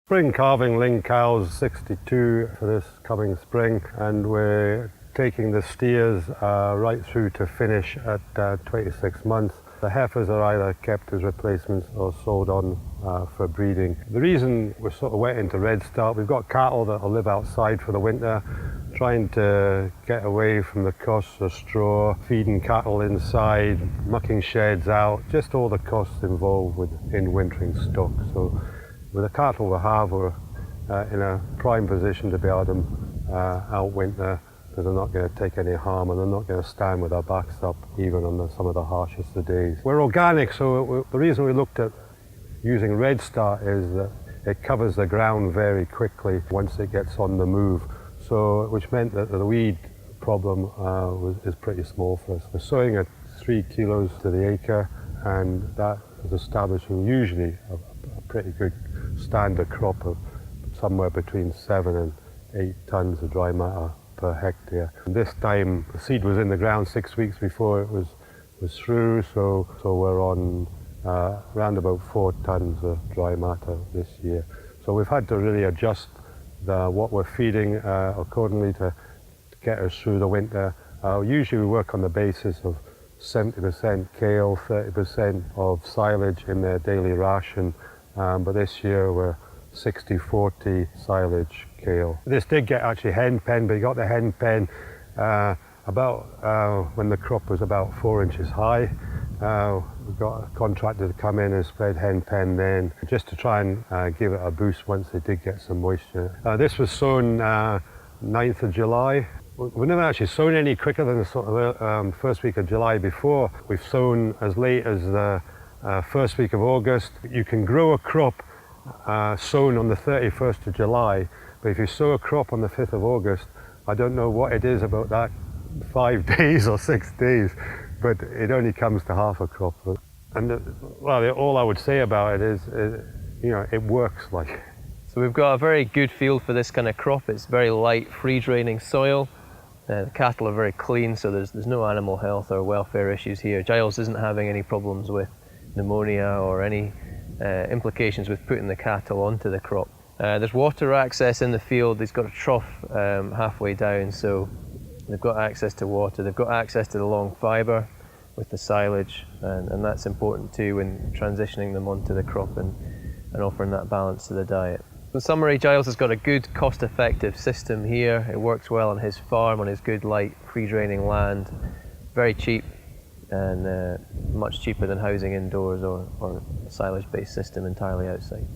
Spring calving ling cows 62 for this coming spring, and we're taking the steers right through to finish at 26 months. The heifers are either kept as replacements or sold on for breeding. The reason we're sort of wet into Redstart, we've got cattle that will live outside for the winter, trying to get away from the costs of straw, feeding cattle inside, mucking sheds out, just all the costs involved in wintering stock. So with the cattle we have, we're in a prime position to be able to outwinter, because they're not going to take any harm and they're not going to stand with their backs up even on some of the harshest of days. We're organic, so the reason we looked at using Redstart is that it covers the ground very quickly once it gets on the move, so which meant that the weed problem is pretty small for us. We're sowing at 3 kilos to the acre, and that is establishing usually a pretty good standard crop of somewhere between 7 and 8 tons of dry matter per hectare. And this time the seed was in the ground 6 weeks before it was through, so we're on around about 4 tons of dry matter this year. So we've had to really adjust what we're feeding accordingly to get us through the winter. Usually we work on the basis of 70% kale, 30% of silage in their daily ration, but this year we're 60-40 silage kale. This did get actually hen pen, but you got the hen pen about when the crop was about 4 inches high. We got a contractor to come in and spread hen pen then, just to try and give it a boost once they did get some moisture. This was sown 9th of July. We've never actually sown any quicker than the sort of first week of July before. We've sown as late as the first week of August. You can grow a crop sown on the 31st of July, but if you sow a crop on the 5th of August, I don't know what it is about that 5 days or 6 days, but it only comes to half a crop. And well, all I would say about it is, you know, it works like. So we've got a very good field for this kind of crop. It's very light, free draining soil. The cattle are very clean, so there's no animal health or welfare issues here. Giles isn't having any problems with pneumonia or any implications with putting the cattle onto the crop. There's water access in the field. He's got a trough halfway down, so they've got access to water. They've got access to the long fibre with the silage, and that's important too when transitioning them onto the crop and offering that balance to the diet. In summary, Giles has got a good, cost-effective system here. It works well on his farm, on his good, light, free-draining land. Very cheap, and much cheaper than housing indoors or a silage-based system entirely outside.